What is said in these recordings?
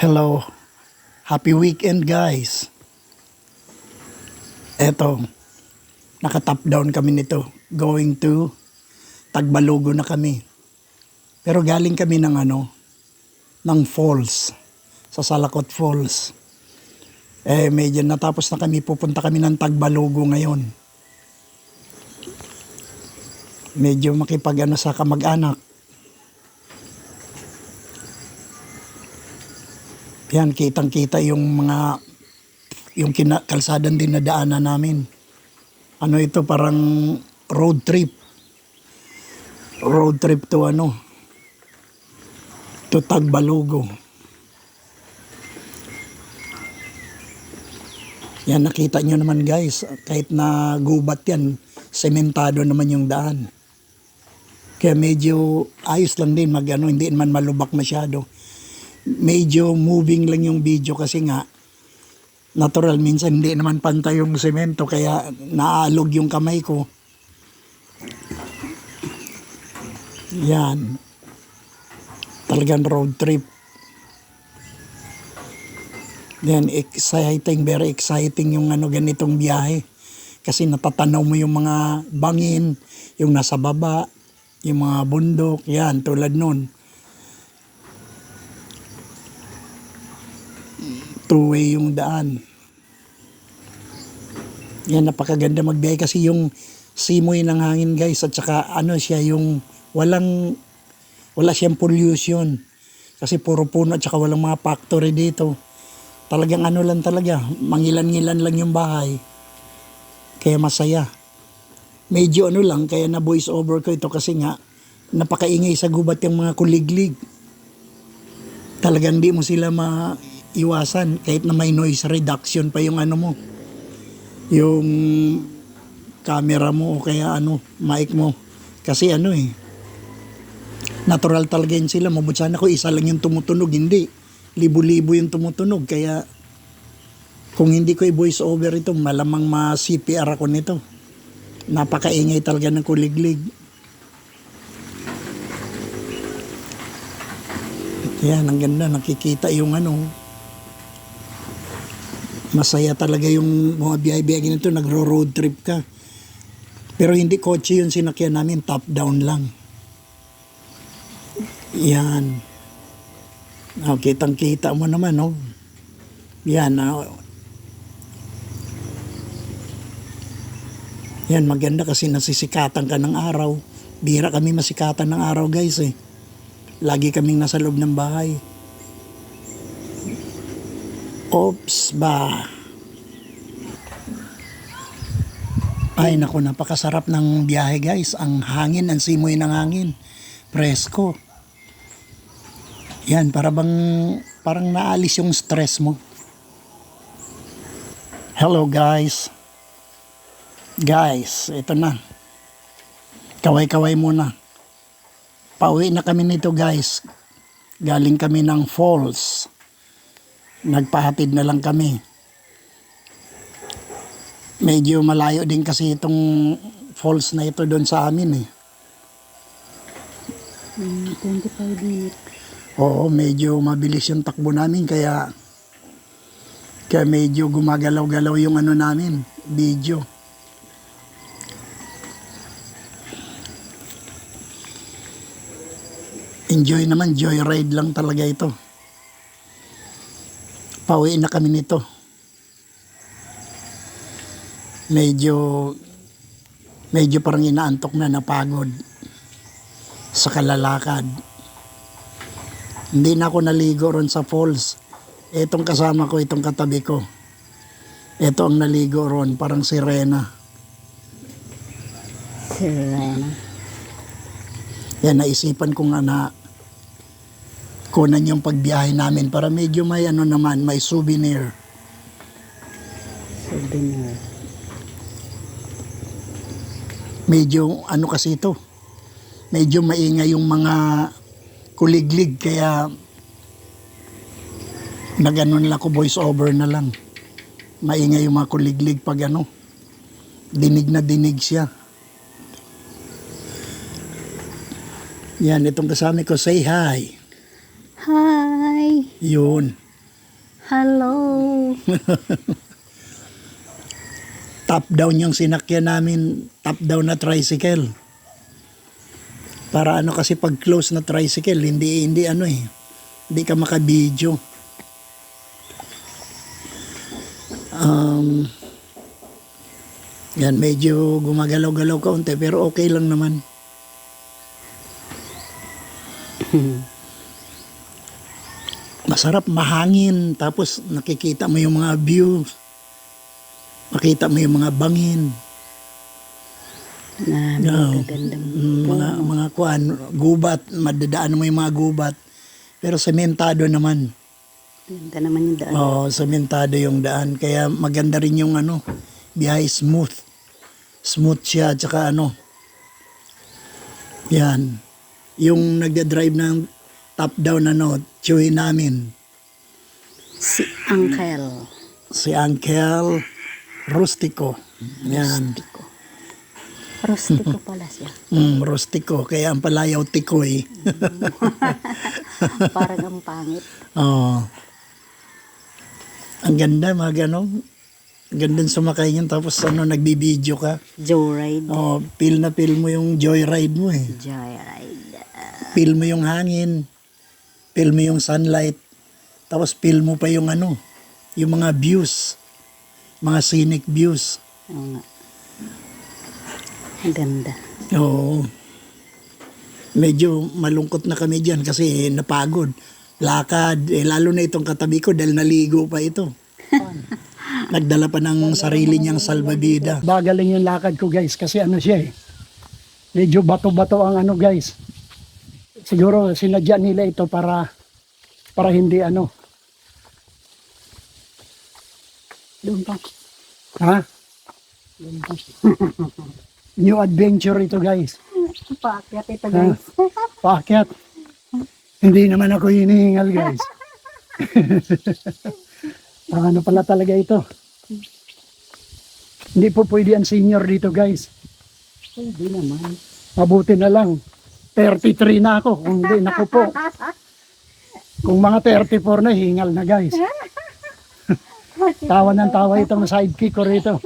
Hello, happy weekend guys. Eto, naka-top down kami nito. Going to Tagbalugo na kami. Pero galing kami ng falls. Sa Salakot Falls. Medyo natapos na kami, pupunta kami ng Tagbalugo ngayon. Medyo sa kamag-anak. Yan, kitang-kita yung kalsadang dinadaanan namin. Ito, parang road trip. Road trip to Tagbalugo. Yan, nakita nyo naman guys, kahit na gubat yan, sementado naman yung daan. Kaya medyo ayos lang din hindi man malubak masyado. Medyo moving lang yung video kasi nga natural, minsan hindi naman pantay yung semento kaya naaalog yung kamay ko. Yan, talagang road trip. Yan, exciting, very exciting yung ganitong biyahe kasi natatanaw mo yung mga bangin, yung nasa baba, yung mga bundok, yan tulad nun. Two-way yung daan. Yan, napakaganda magbiyahe kasi yung simoy ng hangin guys, at saka siya yung wala siyang pollution kasi puro puno at saka walang mga factory dito. Talagang lang talaga, mangilan-ngilan lang yung bahay. Kaya masaya. Medyo lang, kaya na voice over ko ito kasi nga napakaingay sa gubat yung mga kuliglig. Talagang di mo sila iwasan kahit na may noise reduction pa yung mo, yung camera mo o kaya mic mo kasi natural talaga yun sila. Mabuti sana ko isa lang yung tumutunog, hindi libo-libo yung tumutunog. Kaya kung hindi ko i-voice over ito, malamang ma-CPR ako nito. Napakaingay talaga ng kuliglig. Yan, ang ganda, nakikita yung masaya talaga yung mga biyahe-biyahe nito, nagro-road trip ka. Pero hindi kotse yung sinakyan namin, top down lang. Yan. Kitang-kita mo naman, Yan, Yan, maganda kasi nasisikatan ka ng araw. Bihira kami masikatan ng araw, guys, Lagi kaming nasa loob ng bahay. Oops ba. Ay naku, napakasarap ng biyahe guys. Ang hangin, ang simoy ng hangin. Presko. Yan, parang naalis yung stress mo. Hello guys. Guys, ito na. Kaway-kaway muna. Pauwi na kami nito guys. Galing kami ng falls. Nagpahatid na lang kami. Medyo malayo din kasi itong falls na ito doon sa amin 25 minutes. Oo, medyo mabilis yung takbo namin kaya medyo gumagalaw-galaw yung namin, video. Enjoy naman, joyride lang talaga ito. Pauwi na kami nito. Medyo parang inaantok na, napagod sa kalalakad. Hindi na ako naligo ron sa falls. Itong kasama ko, itong katabi ko. Ito ang naligo ron, parang sirena. Sirena. Yan, naisipan ko nga na kunan yung pagbiyahe namin para medyo may naman, may souvenir. Souvenir. Medyo kasi ito. Medyo maingay yung mga kuliglig kaya lang ako, voice over na lang. Maingay yung mga kuliglig pag dinig na dinig siya. Yan, itong kasama ko, say hi. Hi! Yun. Hello. Top down yung sinakyan namin, top down na tricycle. Para ano kasi pag close na tricycle, hindi ano eh, hindi ka makabidyo. Yan, medyo gumagalaw-galaw kaunti pero okay lang naman. Masarap, mahangin, tapos nakikita mo yung mga views, makita mo yung mga bangin, Na No. magagandang mga kuan, gubat, madadaan mo yung mga gubat. Pero sementado naman. ganda naman yung daan. Oo, sementado yung daan. Kaya maganda rin yung ano, biyahe smooth. Smooth siya, tsaka ano. Yan. Yung nagda-drive ng top down ano, chewy namin. Si Uncle. Si Uncle Rustico. Yan. Rustico pala siya. Rustico. Kaya ang palayaw tikoy. Parang ang pangit. Oo. Ang ganda, mga ganun. Ang ganda sumakay niyan. Tapos ano, nagbibideo ka. Joyride. Oh, feel na feel mo yung joyride mo eh. Joyride. Feel mo yung hangin. Feel mo yung sunlight. Tapos feel mo pa yung ano, yung mga views. Mga scenic views. Oo nga. Ang ganda. Oo. Medyo malungkot na kami dyan kasi napagod. Lakad. Lalo na itong katabi ko dahil naligo pa ito. Nagdala pa ng sarili niyang salbabida. Bagaling yung lakad ko guys kasi ano siya eh. Medyo bato-bato ang ano guys. Siguro sinadya nila ito para hindi ano. Doon pa. Ha? New adventure ito guys. Paakyat ito Ha? Paakyat. Hindi naman ako hinihingal guys. Ano pala talaga ito. Hindi po pwede ang senior dito guys. Hindi naman. Mabuti na lang. 33 na ako. Kung hindi, naku po. Kung mga 34 na, hingal na guys. Tawa ng tawa itong sidekick ko rito.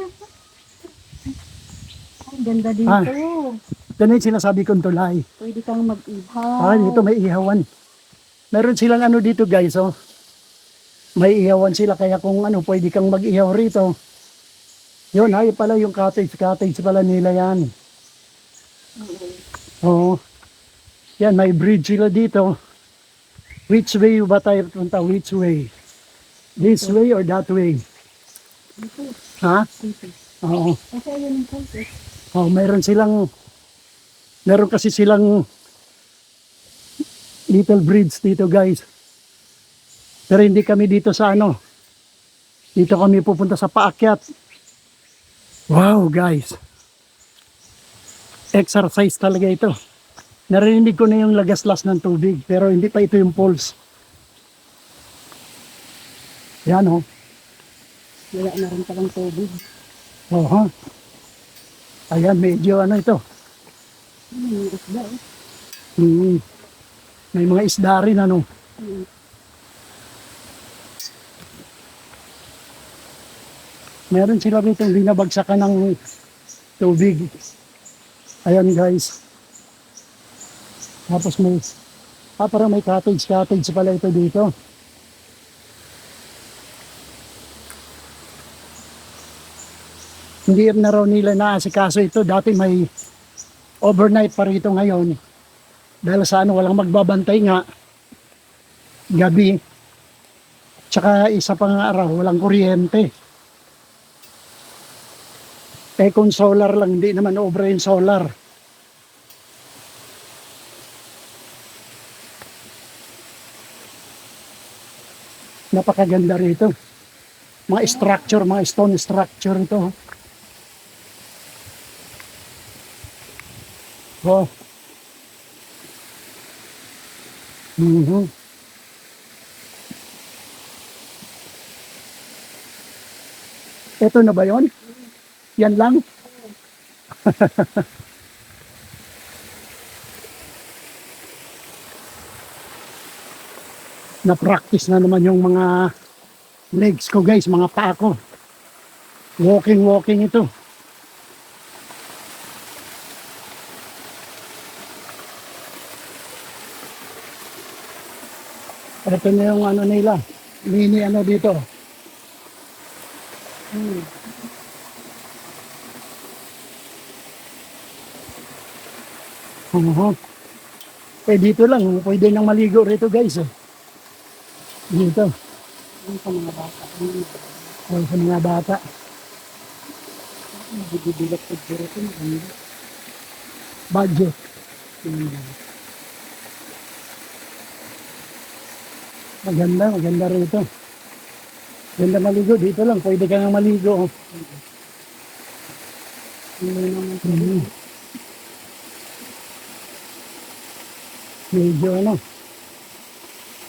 Ang ganda dito. Ah. Yan yung sinasabi kong tulay. Pwede kang mag-ihaw. Dito may ihawan. Meron silang ano dito guys, oh. May ihawan sila, kaya kung ano, pwede kang mag-ihaw rito. Yun, ay pala yung cottage pala nila yan. Oo. Yan, may bridge sila dito. Which way ba tayo punta? Which way? This way or that way? Ha? Oo. Kasi yun yung cottage. Oh, meron kasi silang little bridge dito guys. Pero hindi kami dito sa ano. Dito kami pupunta sa paakyat. Wow guys. Exercise talaga ito. Narinig ko na yung lagaslas ng tubig pero hindi pa ito yung pulse. Yan oh. Wala na rin palang tubig. Oh, ha? Ayan, medyo ano ito. Yung isda eh. May mga isda rin ano. Meron sila rito binabagsakan ng tubig. Ayan guys. Tapos may parang may cottage pala ito dito. Hindi na raw nila naasikaso ito. Dati may overnight pa rito ngayon. Dahil sa ano, walang magbabantay nga. Gabi. Tsaka isa pang araw, walang kuryente. Eh kung solar lang, hindi naman obra yung solar. Napakaganda rito. Mga structure, mga stone structure ito. Oh. Mhm. Ito na ba yon? Yan lang? Na-practice na naman yung mga legs ko guys, mga paa ko. Walking ito. Ito na yung ano nila. Mini ano dito. Oo. Eh dito lang, pwede nang maligo rito guys. Dito. Yung sa mga bata. O sa mga bata. Bibibilak ko dito. Maganda. Budget. Maganda rito. Ganda maligo, dito lang, pwede ka nga maligo. Hindi naman po. Mhm. Medyo ano.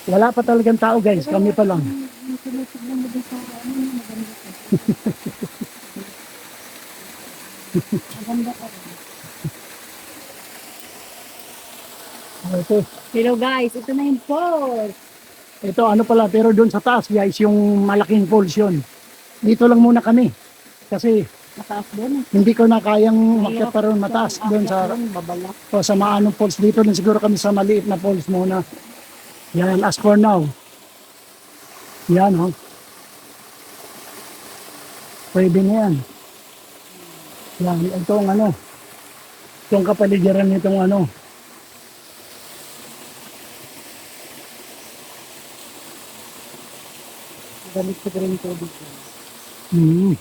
Wala pa talagang tao guys, kami pa lang. Yung tinitignan mo din sa ano, maganda ka. Maganda ka. Ito, Hello guys, ito na yung falls. ito ano pala, pero doon sa taas guys, yung malaking falls yun. Dito lang muna kami. Kasi Mataas doon. hindi ko na kayang makyat pa ron mataas doon sa Babala. o sa Maanong Falls. Dito lang siguro kami sa maliit na falls muna. Yan, as for now. Yan, oh. Pwede na yan. Yan, itong ano. Itong kapaligiran nitong ano. Gamit ko rin ito dito. Hmm.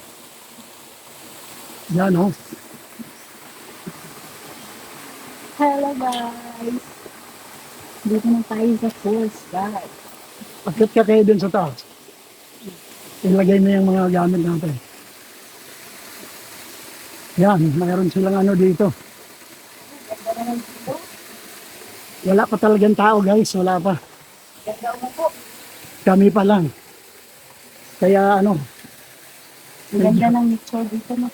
Yan, oh. Hello guys. Dito na tayo sa falls guys. Akit ka kayo dun sa taas. Ilagay mo yung mga gamit natin. Yan, mayroon silang ano dito. Ganda naman dito. Wala pa talagang tao guys, wala pa. Ganda mo po. Kami pa lang. Kaya ano, Ang ganda ng nature dito na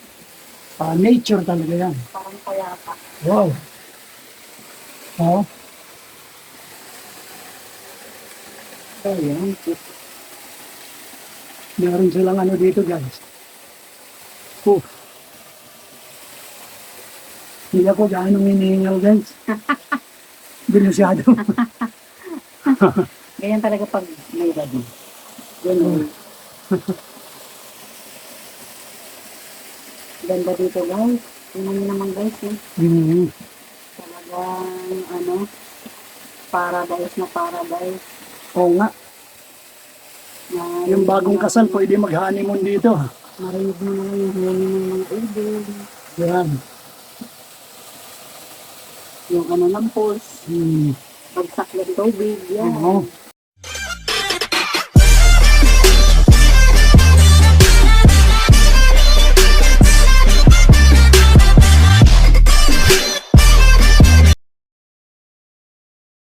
nature talaga yan. parang payapa. Wow. Oh, Ayan. meron silang ano dito guys. Oh. Hindi ako gaano hinihingal guys. Binusyado. Ganyan talaga pag may baby. Ganun. Ganda dito guys. Tingnan niyo naman guys. Eh. Hmm. Talagang ano, paradise na paradise. Oo nga. Na, Yung bagong kasal pwede mag-honeymoon dito. marinig mo naman yung hangin ng mga ibig. Yan. Yung ano ng pulse. Hmm. Bagsak ng tubig. Yan. Oo.